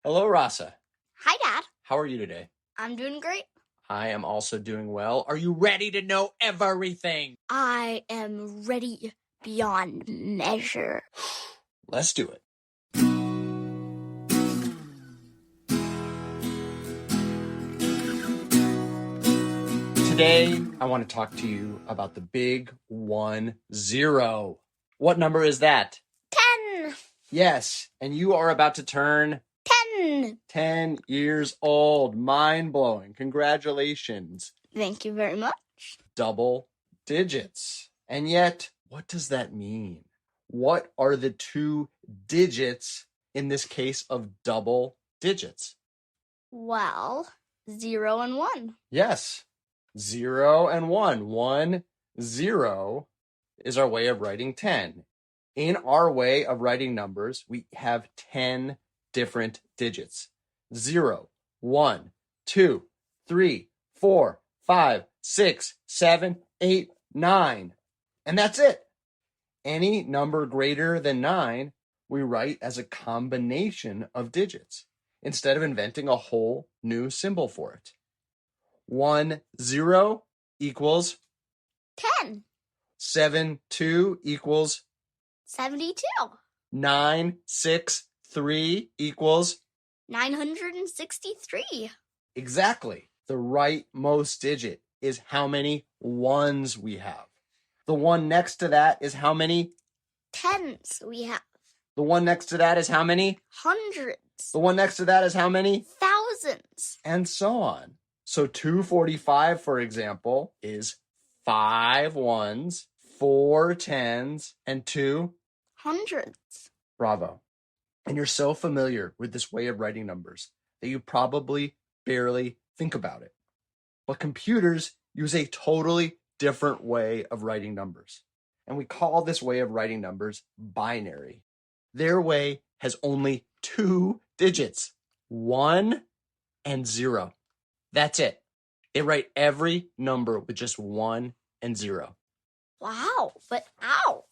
Hello, Rasa. Hi, Dad. How are you today? I'm doing great. I am also doing well. Are you ready to know everything? I am ready beyond measure. Let's do it. Today, I want to talk to you about the big 10. What number is that? 10. Yes, and you are about to turn 10. 10 years old. Mind-blowing. Congratulations. Thank you very much. Double digits. And yet, what does that mean? What are the two digits in this case of double digits? Well, 0 and 1. Yes, 0 and 1. 1, 0 is our way of writing 10. In our way of writing numbers, we have 10 different digits. 0, 1, 2, 3, 4, 5, 6, 7, 8, 9. And that's it. Any number greater than 9, we write as a combination of digits instead of inventing a whole new symbol for it. 1, 0 equals 10. 7, 2 equals 72. 9, 6, 3 equals 963. exactly. The rightmost digit is how many ones we have. The one next to that is how many tens we have. The one next to that is how many hundreds. The one next to that is how many thousands. And so on. So 245, for example, is 5 ones, 4 tens, and 2 hundreds. Bravo. And you're so familiar with this way of writing numbers that you probably barely think about it. But computers use a totally different way of writing numbers. And we call this way of writing numbers binary. Their way has only 2 digits, 1 and 0. That's it. They write every number with just 1 and 0. Wow, but ow.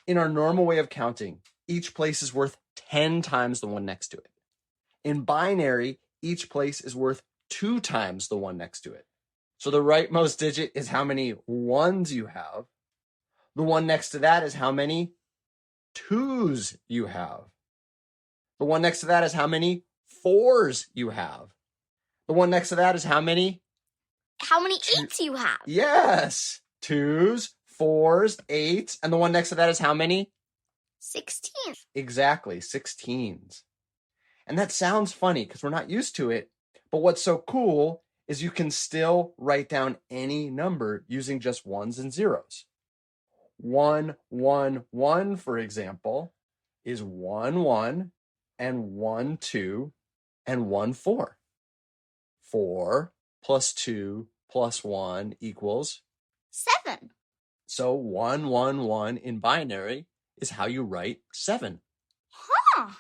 In our normal way of counting, each place is worth 10 times the one next to it. In binary, each place is worth 2 times the one next to it. So the rightmost digit is how many ones you have. The one next to that is how many twos you have. The one next to that is how many fours you have. The one next to that is how many eights you have. Yes. Twos, fours, eights. And the one next to that is how many? 16. Exactly, 16s. And that sounds funny because we're not used to it. But what's so cool is you can still write down any number using just ones and zeros. 1, 1, 1, for example, is 1, 1, and 1, 2, and 1, 4. 4 plus 2 plus 1 equals 7. So 1, 1, 1 in binary is how you write 7. Huh.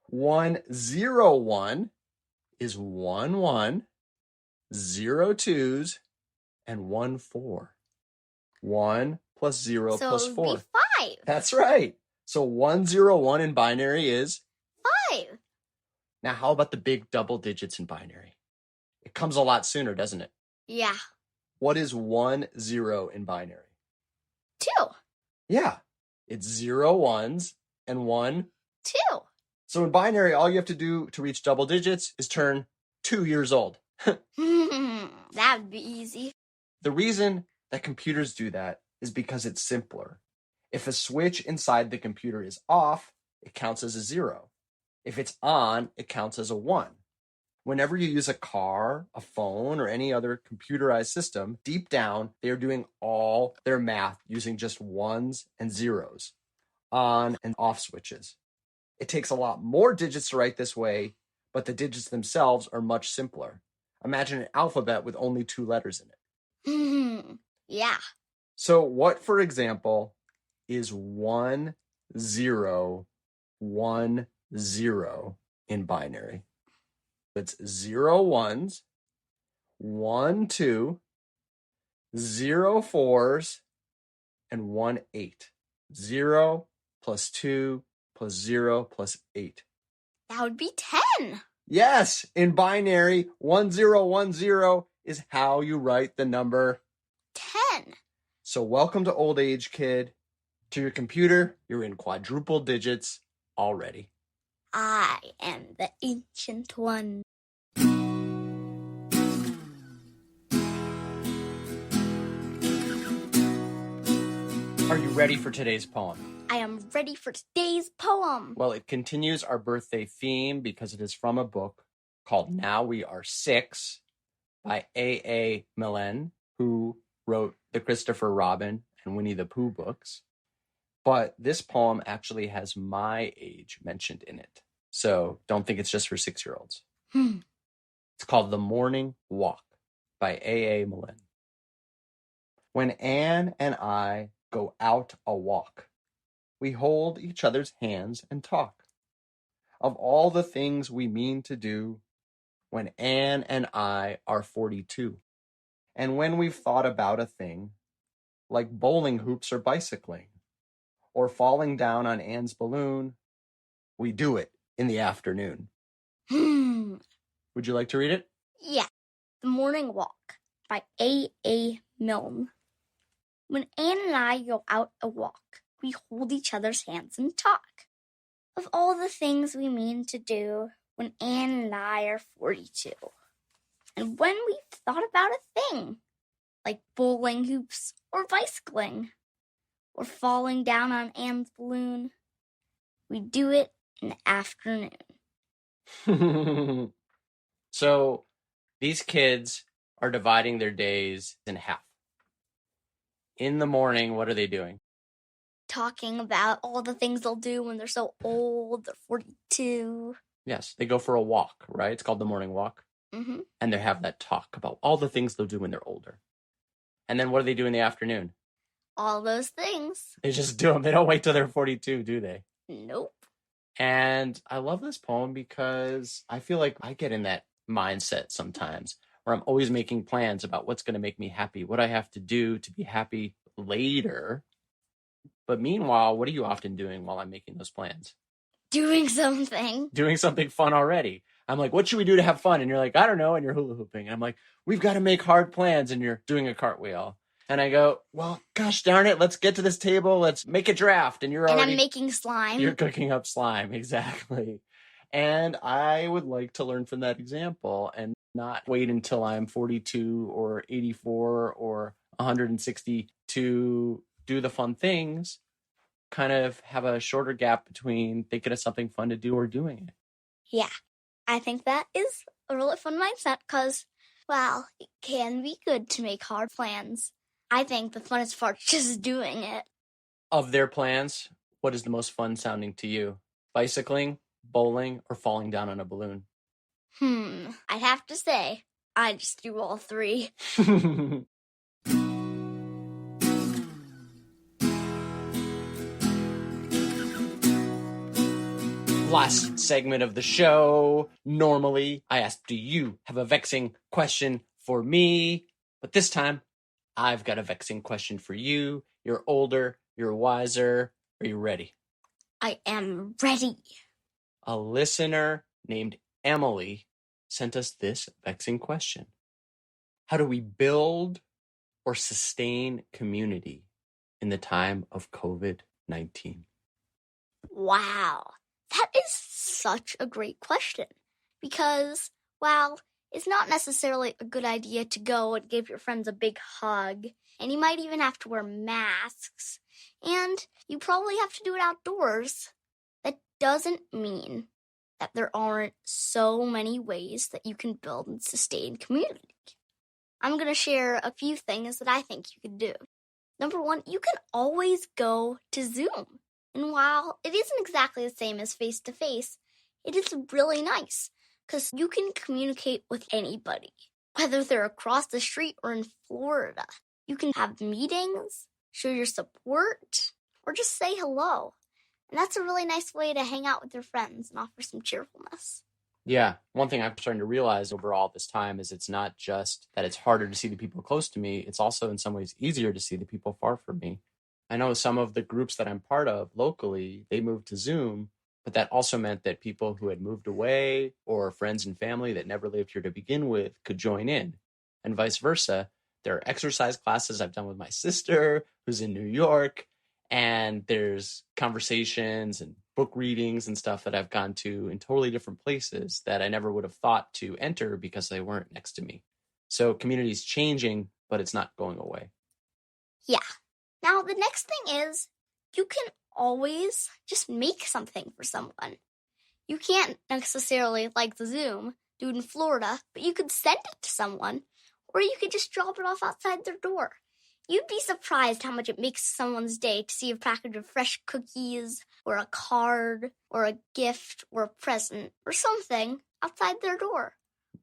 1, 0, 1 is 1, 1, 0 twos, and 1, 4. 1 plus 0 plus 4. So 5. That's right. So 1, 0, 1 in binary is 5. Now, how about the big double digits in binary? It comes a lot sooner, doesn't it? Yeah. What is 1, 0 in binary? 2. Yeah. It's 0 ones and 1 2. So in binary, all you have to do to reach double digits is turn 2 years old. That'd be easy. The reason that computers do that is because it's simpler. If a switch inside the computer is off, it counts as a 0. If it's on, it counts as a 1. Whenever you use a car, a phone, or any other computerized system, deep down, they are doing all their math using just ones and zeros, on and off switches. It takes a lot more digits to write this way, but the digits themselves are much simpler. Imagine an alphabet with only 2 letters in it. Yeah. So what, for example, is 1, 0, 1, 0 in binary? It's 0 ones, 1 2, 0 fours, and 1 8. 0 plus 2 plus 0 plus 8. That would be 10. Yes, in binary, 1010 is how you write the number 10. So welcome to Old Age Kid. To your computer, you're in quadruple digits already. I am the ancient one. Are you ready for today's poem? I am ready for today's poem. Well, it continues our birthday theme because it is from a book called Now We Are Six by A. Milne, who wrote the Christopher Robin and Winnie the Pooh books. But this poem actually has my age mentioned in it. So don't think it's just for 6-year-olds. It's called The Morning Walk by A. Milne. When Anne and I go out a walk, we hold each other's hands and talk of all the things we mean to do when Anne and I are 42. And when we've thought about a thing, like bowling hoops or bicycling, or falling down on Anne's balloon, we do it in the afternoon. Would you like to read it? Yeah. The Morning Walk by A. Milne. When Anne and I go out a walk, we hold each other's hands and talk of all the things we mean to do when Anne and I are 42. And when we've thought about a thing, like bowling hoops or bicycling, or falling down on Anne's balloon, we do it in the afternoon. So these kids are dividing their days in half. In the morning, what are they doing? Talking about all the things they'll do when they're so old, they're 42. Yes, they go for a walk, right? It's called the morning walk. Mm-hmm. And they have that talk about all the things they'll do when they're older. And then what do they do in the afternoon? All those things. They just do them. They don't wait till they're 42, do they? Nope. And I love this poem because I feel like I get in that mindset sometimes where I'm always making plans about what's going to make me happy, what I have to do to be happy later. But meanwhile, what are you often doing while I'm making those plans? Doing something. Doing something fun already. I'm like, what should we do to have fun? And you're like, I don't know. And you're hula hooping. And I'm like, we've got to make hard plans. And you're doing a cartwheel. And I go, well, gosh darn it. Let's get to this table. Let's make a draft. And I'm making slime. You're cooking up slime. Exactly. And I would like to learn from that example and not wait until I'm 42 or 84 or 160 to do the fun things. Kind of have a shorter gap between thinking of something fun to do or doing it. Yeah, I think that is a really fun mindset because, well, it can be good to make hard plans. I think the funnest part is just doing it. Of their plans, what is the most fun sounding to you? Bicycling, bowling, or falling down on a balloon? I'd have to say, I just do all three. Last segment of the show. Normally, I ask, do you have a vexing question for me? But this time, I've got a vexing question for you. You're older, you're wiser. Are you ready? I am ready. A listener named Emily sent us this vexing question. How do we build or sustain community in the time of COVID-19? Wow. That is such a great question because, well, it's not necessarily a good idea to go and give your friends a big hug, and you might even have to wear masks, and you probably have to do it outdoors. That doesn't mean that there aren't so many ways that you can build and sustain community. I'm going to share a few things that I think you could do. Number one, you can always go to Zoom. And while it isn't exactly the same as face-to-face, it is really nice because you can communicate with anybody, whether they're across the street or in Florida. You can have meetings, show your support, or just say hello. And that's a really nice way to hang out with your friends and offer some cheerfulness. Yeah, one thing I'm starting to realize over all this time is it's not just that it's harder to see the people close to me, it's also in some ways easier to see the people far from me. I know some of the groups that I'm part of locally, they moved to Zoom, But that also meant that people who had moved away or friends and family that never lived here to begin with could join in, and vice versa. There are exercise classes I've done with my sister who's in New York, and there's conversations and book readings and stuff that I've gone to in totally different places that I never would have thought to enter because they weren't next to me. So community's changing, but it's not going away. Yeah. Now, the next thing is you can always just make something for someone. You can't necessarily, like the Zoom, do it in Florida, but you could send it to someone, or you could just drop it off outside their door. You'd be surprised how much it makes someone's day to see a package of fresh cookies, or a card, or a gift, or a present, or something outside their door.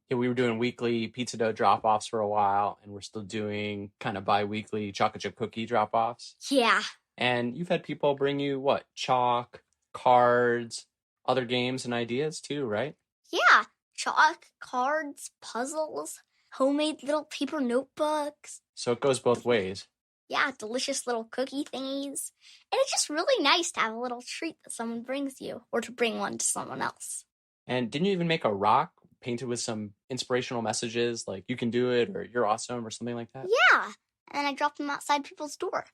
Yeah, we were doing weekly pizza dough drop-offs for a while, and we're still doing kind of bi-weekly chocolate chip cookie drop-offs. Yeah. And you've had people bring you, what, chalk, cards, other games and ideas too, right? Yeah. Chalk, cards, puzzles, homemade little paper notebooks. So it goes both ways. Yeah, delicious little cookie thingies. And it's just really nice to have a little treat that someone brings you, or to bring one to someone else. And didn't you even make a rock painted with some inspirational messages like you can do it or you're awesome or something like that? Yeah. And then I dropped them outside people's door.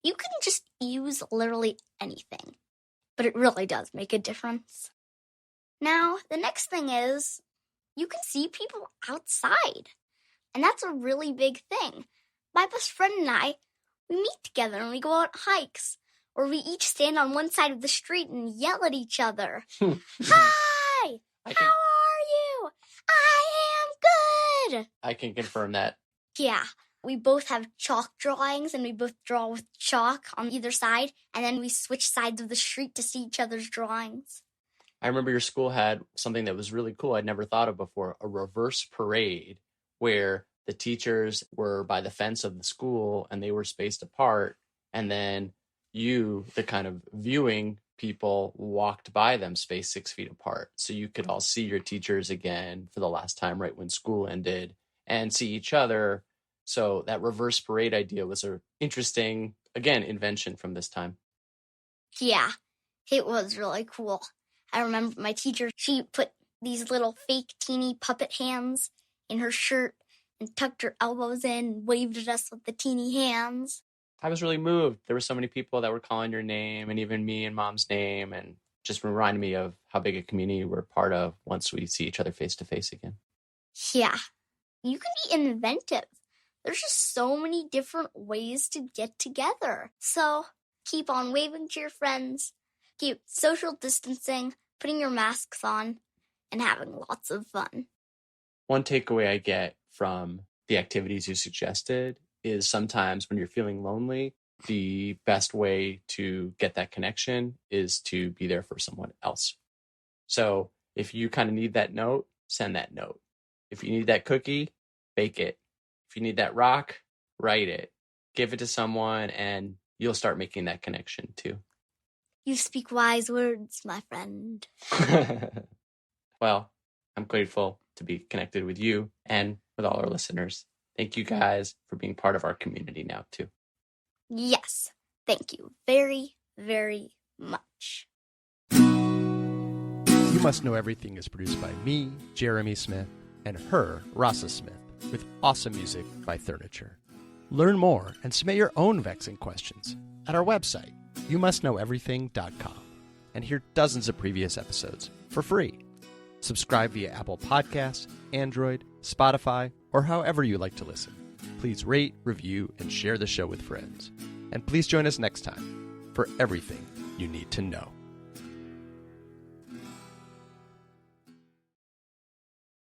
You can just use literally anything, but it really does make a difference. Now, the next thing is you can see people outside, and that's a really big thing. My best friend and I, we meet together and we go out hikes, or we each stand on one side of the street and yell at each other. Hi! How are you? I am good! I can confirm that. Yeah. We both have chalk drawings, and we both draw with chalk on either side, and then we switch sides of the street to see each other's drawings. I remember your school had something that was really cool I'd never thought of before, a reverse parade, where the teachers were by the fence of the school and they were spaced apart, and then you, the kind of viewing people, walked by them spaced 6 feet apart. So you could all see your teachers again for the last time right when school ended and see each other. So that reverse parade idea was an interesting, again, invention from this time. Yeah, it was really cool. I remember my teacher, she put these little fake teeny puppet hands in her shirt and tucked her elbows in and waved at us with the teeny hands. I was really moved. There were so many people that were calling your name, and even me and Mom's name, and just reminded me of how big a community we're part of once we see each other face to face again. Yeah, you can be inventive. There's just so many different ways to get together. So keep on waving to your friends, keep social distancing, putting your masks on, and having lots of fun. One takeaway I get from the activities you suggested is sometimes when you're feeling lonely, the best way to get that connection is to be there for someone else. So if you kind of need that note, send that note. If you need that cookie, bake it. If you need that rock, write it. Give it to someone and you'll start making that connection too. You speak wise words, my friend. Well, I'm grateful to be connected with you and with all our listeners. Thank you guys for being part of our community now too. Yes, thank you very, very much. You Must Know Everything is produced by me, Jeremy Smith, and her, Rasa Smith, with awesome music by Furniture. Learn more and submit your own vexing questions at our website, youmustknoweverything.com, and hear dozens of previous episodes for free. Subscribe via Apple Podcasts, Android, Spotify, or however you like to listen. Please rate, review, and share the show with friends. And please join us next time for everything you need to know.